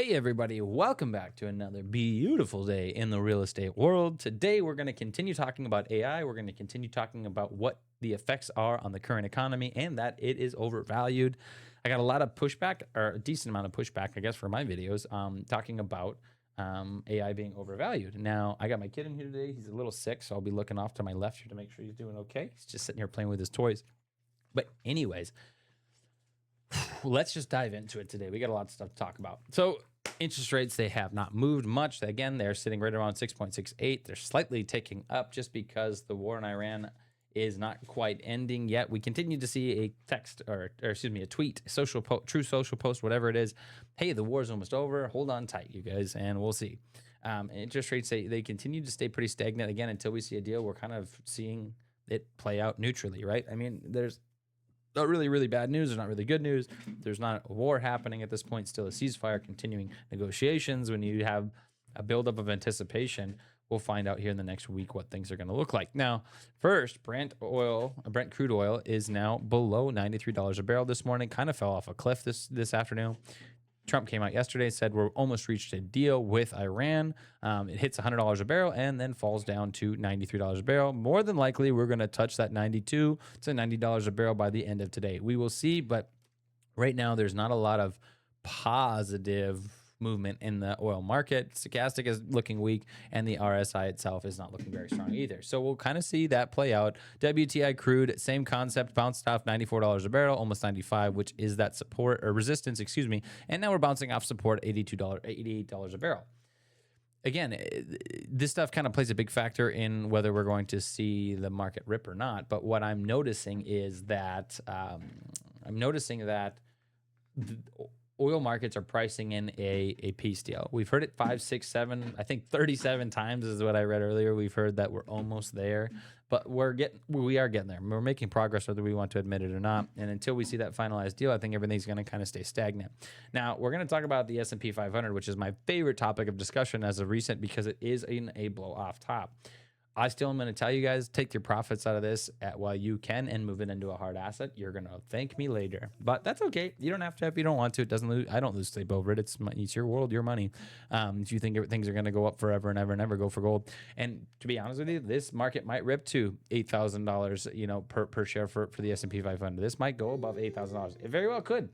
Hey everybody, welcome back to another beautiful day in the real estate world. Today we're going to continue talking about AI. We're going to continue talking about what the effects are on the current economy and that it is overvalued. I got a lot of pushback, or a decent amount of pushback, I guess, for my videos talking about AI being overvalued. Now, I got my kid in here today. He's a little sick, so I'll be looking off to my left here to make sure he's doing okay. He's just sitting here playing with his toys. But anyways, let's just dive into it today. We got a lot of stuff to talk about. So interest rates, they have not moved much. Again, they're sitting right around 6.68. They're slightly ticking up just because the war in Iran is not quite ending yet. We continue to see a text or excuse me, a tweet, true social post, whatever it is. Hey, the war's almost over. Hold on tight, you guys, and we'll see. Interest rates, they continue to stay pretty stagnant again until we see a deal. We're kind of seeing it play out neutrally, right? I mean, there's not really bad news. There's not really good news. There's not a war happening at this point. Still a ceasefire, continuing negotiations. When you have a buildup of anticipation, we'll find out here in the next week what things are going to look like. Now, first, Brent crude oil is now below $93 a barrel this morning. Kind of fell off a cliff this afternoon. Trump came out yesterday, said we're almost reached a deal with Iran. It hits $100 a barrel and then falls down to $93 a barrel. More than likely, we're going to touch that $92 to $90 a barrel by the end of today. We will see, but right now there's not a lot of positive movement in the oil market. Stochastic is looking weak, and the RSI itself is not looking very strong either. So we'll kind of see that play out. WTI crude, same concept, bounced off $94 a barrel, almost 95, which is that support or resistance, excuse me. And now we're bouncing off support, $88 a barrel. Again, this stuff kind of plays a big factor in whether we're going to see the market rip or not. But what I'm noticing is that the oil markets are pricing in a peace deal. We've heard it 5, 6, 7, I think 37 times is what I read earlier. We've heard that we're almost there, but we are getting there. We're making progress whether we want to admit it or not. And until we see that finalized deal, I think everything's going to kind of stay stagnant. Now, we're going to talk about the S&P 500, which is my favorite topic of discussion as of recent because it is in a blow off top. I still am going to tell you guys, take your profits out of this while you can and move it into a hard asset. You're going to thank me later. But that's okay. You don't have to if you don't want to. It doesn't lose. I don't lose sleep over it. It's your world, your money. If you think things are going to go up forever and ever and ever, go for gold. And to be honest with you, this market might rip to $8,000, per share for the S&P 500. This might go above $8,000. It very well could.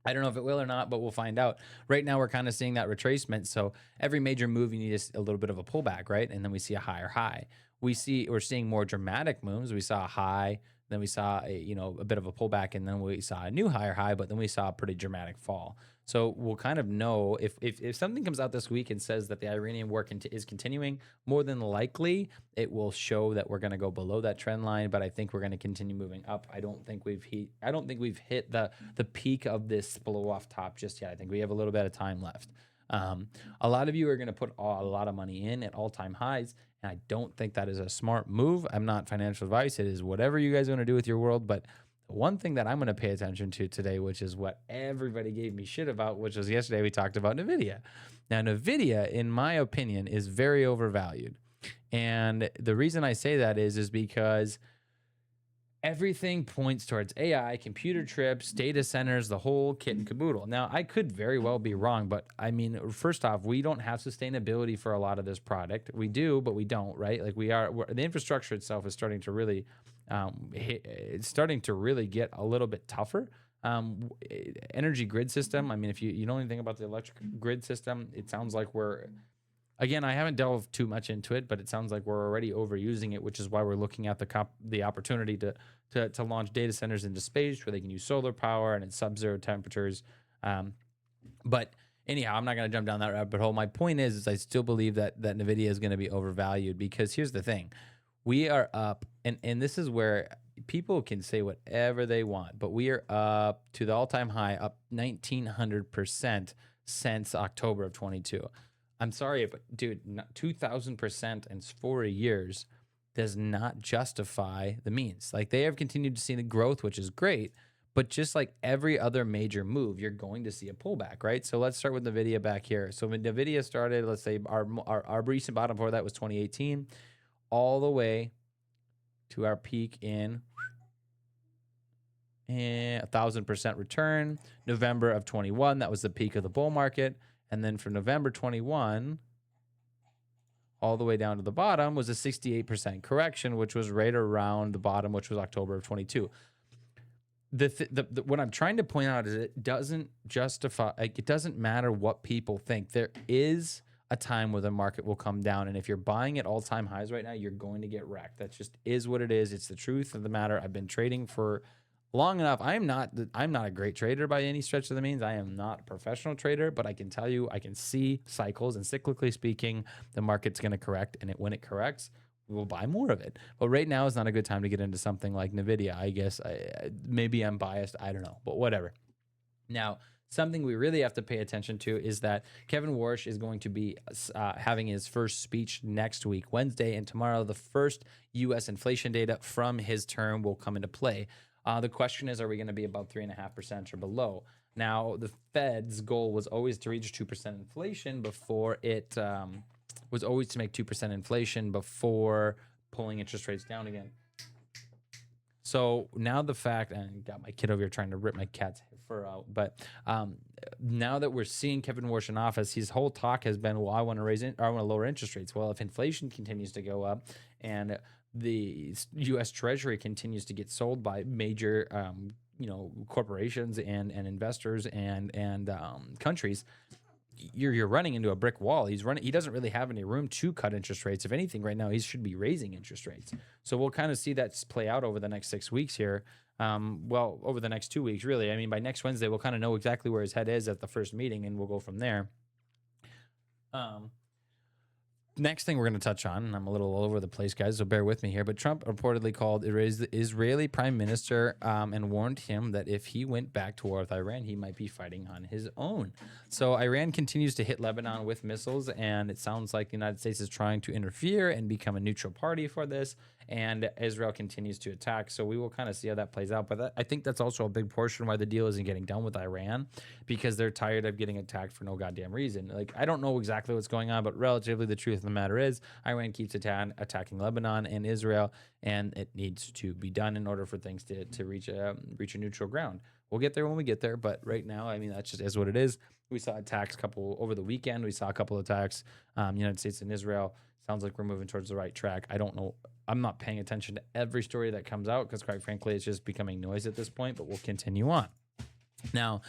I don't know if it will or not, but we'll find out. Right now, we're kind of seeing that retracement. So every major move, you need a little bit of a pullback, right? And then we see a higher high. We're seeing more dramatic moves. We saw a high, then we saw a bit of a pullback, and then we saw a new higher high, but then we saw a pretty dramatic fall. So we'll kind of know if something comes out this week and says that the Iranian war is continuing, more than likely it will show that we're going to go below that trend line. But I think we're going to continue moving up. I don't think we've hit the peak of this blow off top just yet. I think we have a little bit of time left. A lot of you are going to put a lot of money in at all-time highs, and I don't think that is a smart move. I'm not financial advice. It is whatever you guys want to do with your world, but one thing that I'm going to pay attention to today, which is what everybody gave me shit about, which was yesterday we talked about nvidia. Now, nvidia, in my opinion, is very overvalued. And the reason I say that is because everything points towards AI, computer chips, data centers, the whole kit and caboodle. Now, I could very well be wrong, but I mean, first off, we don't have sustainability for a lot of this product. We do, but we don't, right? Like the infrastructure itself is starting to really, it's starting to really get a little bit tougher. Energy grid system. I mean, if you know anything about the electric grid system, it sounds like again, I haven't delved too much into it, but it sounds like we're already overusing it, which is why we're looking at the opportunity to launch data centers into space where they can use solar power and at sub-zero temperatures. But anyhow, I'm not going to jump down that rabbit hole. My point is I still believe that nvidia is going to be overvalued because here's the thing. We are up, and this is where people can say whatever they want, but we are up to the all-time high, up 1,900% since October of 22. I'm sorry, but dude, 2,000% in 4 years does not justify the means. Like they have continued to see the growth, which is great, but just like every other major move, you're going to see a pullback, right? So let's start with NVIDIA back here. So when NVIDIA started, let's say our recent bottom before that was 2018, all the way to our peak in 1,000% return, November of 21. That was the peak of the bull market. And then from November 21 all the way down to the bottom was a 68% correction, which was right around the bottom, which was October of 22. What I'm trying to point out is it doesn't justify, like, it doesn't matter what people think. There is a time where the market will come down, and if you're buying at all-time highs right now, you're going to get wrecked. That just is what it is. It's the truth of the matter. I've been trading for long enough. I'm not a great trader by any stretch of the means. I am not a professional trader, but I can tell you, I can see cycles, and cyclically speaking, the market's going to correct, and when it corrects, we'll buy more of it. But right now is not a good time to get into something like nvidia. I guess maybe I'm biased, I don't know, but whatever. Now, something we really have to pay attention to is that Kevin Warsh is going to be having his first speech next week, Wednesday, and tomorrow the first U.S. inflation data from his term will come into play. The question is, are we going to be above 3.5% or below? Now, the Fed's goal was always to reach 2% inflation before it was always to make 2% inflation before pulling interest rates down again. So now the fact, and I got my kid over here trying to rip my cat's fur out, but now that we're seeing Kevin Warsh in office, his whole talk has been, well, I want to lower interest rates. Well, if inflation continues to go up and the U.S. Treasury continues to get sold by major, corporations and investors and countries, you're running into a brick wall. He doesn't really have any room to cut interest rates. If anything, right now he should be raising interest rates. So we'll kind of see that play out over the next 6 weeks here. Over the next 2 weeks, really. I mean, by next Wednesday, we'll kind of know exactly where his head is at the first meeting, and we'll go from there. Next thing we're going to touch on, and I'm a little all over the place, guys, so bear with me here, but Trump reportedly called the Israeli prime minister and warned him that if he went back to war with Iran, he might be fighting on his own. So Iran continues to hit Lebanon with missiles, and it sounds like the United States is trying to interfere and become a neutral party for this, and Israel continues to attack. So we will kind of see how that plays out. But I think that's also a big portion why the deal isn't getting done with Iran, because they're tired of getting attacked for no goddamn reason. Like, I don't know exactly what's going on, but relatively the truth of the matter is Iran keeps attacking Lebanon and Israel, and it needs to be done in order for things to reach a neutral ground. We'll get there when we get there, but right now, I mean, that just is what it is. We saw attacks over the weekend. We saw a couple of attacks, United States and Israel. Sounds like we're moving towards the right track. I don't know. I'm not paying attention to every story that comes out because, quite frankly, it's just becoming noise at this point, but we'll continue on. Now,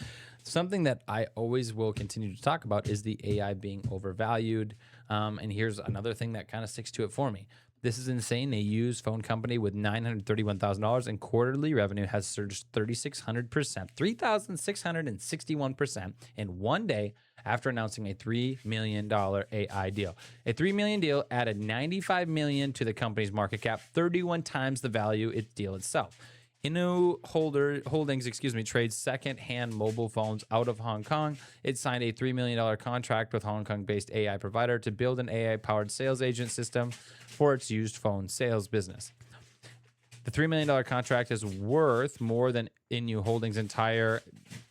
something that I always will continue to talk about is the AI being overvalued. And here's another thing that kind of sticks to it for me. This is insane. A used phone company with $931,000 in quarterly revenue has surged 3,600%, 3,661% in one day after announcing a $3 million AI deal. A $3 million deal added $95 million to the company's market cap, 31 times the value its deal itself. Inu Holdings, trades second-hand mobile phones out of Hong Kong. It signed a $3 million contract with Hong Kong-based AI provider to build an AI-powered sales agent system for its used phone sales business. The $3 million contract is worth more than Inu Holdings' entire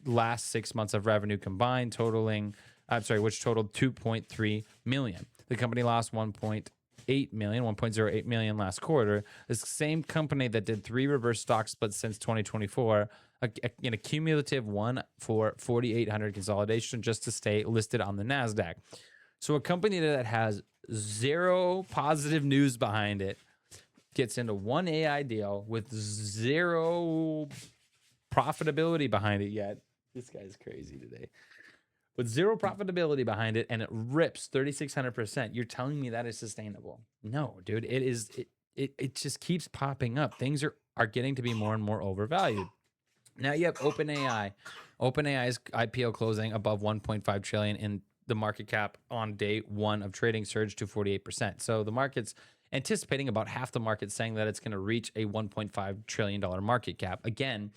last 6 months of revenue combined, which totaled $2.3 million. The company lost $1.08 million last quarter. This same company that did 3 reverse stock splits since 2024, an cumulative one for 4,800 consolidation just to stay listed on the NASDAQ. So a company that has zero positive news behind it gets into one AI deal with zero profitability behind it yet. This guy's crazy today. With zero profitability behind it, and it rips 3,600%. You're telling me that is sustainable? No, dude. It is. It just keeps popping up. Things are getting to be more and more overvalued. Now you have OpenAI. OpenAI's IPO closing above 1.5 trillion, in the market cap on day one of trading surged to 48%. So the market's anticipating, about half the market saying that it's going to reach a $1.5 trillion market cap. Again,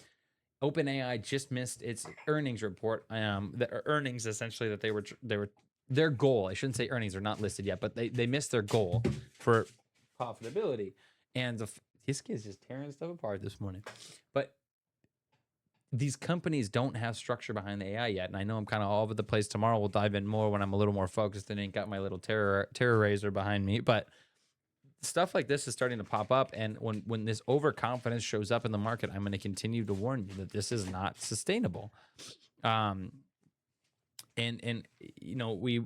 OpenAI just missed its earnings report. The earnings, essentially, that they were their goal. I shouldn't say earnings are not listed yet, but they missed their goal for profitability. And this kid's just tearing stuff apart this morning. But these companies don't have structure behind the AI yet. And I know I'm kind of all over the place. Tomorrow we'll dive in more when I'm a little more focused and ain't got my little terror razor behind me. But stuff like this is starting to pop up, and when this overconfidence shows up in the market, I'm going to continue to warn you that this is not sustainable. And you know, we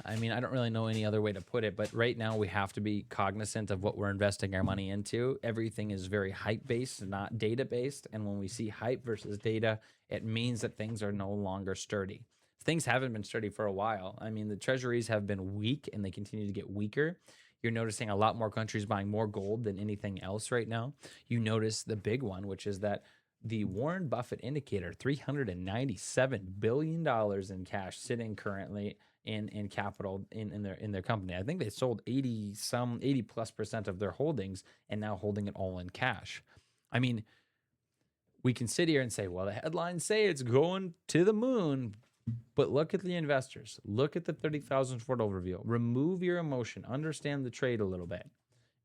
I mean, I don't really know any other way to put it, but right now we have to be cognizant of what we're investing our money into. Everything is very hype based, not data based. And when we see hype versus data, it means that things are no longer sturdy. Things haven't been sturdy for a while. I mean, the treasuries have been weak and they continue to get weaker. You're noticing a lot more countries buying more gold than anything else right now. You notice the big one, which is that the Warren Buffett indicator, $397 billion in cash sitting currently in capital in their company. I think they sold 80+ percent of their holdings and now holding it all in cash. I mean, we can sit here and say, well, the headlines say it's going to the moon, but look at the investors. Look at the 30,000 foot overview. Remove your emotion, understand the trade a little bit,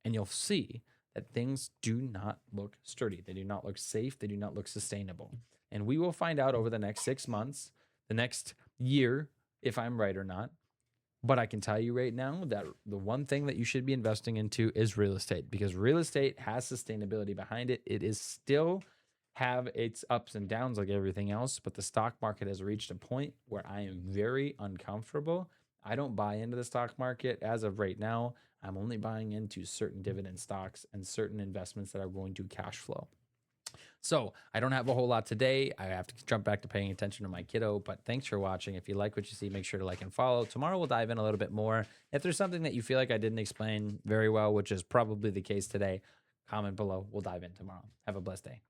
and you'll see that things do not look sturdy. They do not look safe. They do not look sustainable. And we will find out over the next 6 months, the next year, if I'm right or not. But I can tell you right now that the one thing that you should be investing into is real estate, because real estate has sustainability behind it. It is still have its ups and downs like everything else, but the stock market has reached a point where I am very uncomfortable. I don't buy into the stock market as of right now. I'm only buying into certain dividend stocks and certain investments that are going to cash flow. So I don't have a whole lot today. I have to jump back to paying attention to my kiddo, but thanks for watching. If you like what you see, make sure to like and follow. Tomorrow we'll dive in a little bit more. If there's something that you feel like I didn't explain very well, which is probably the case today, comment below. We'll dive in tomorrow. Have a blessed day.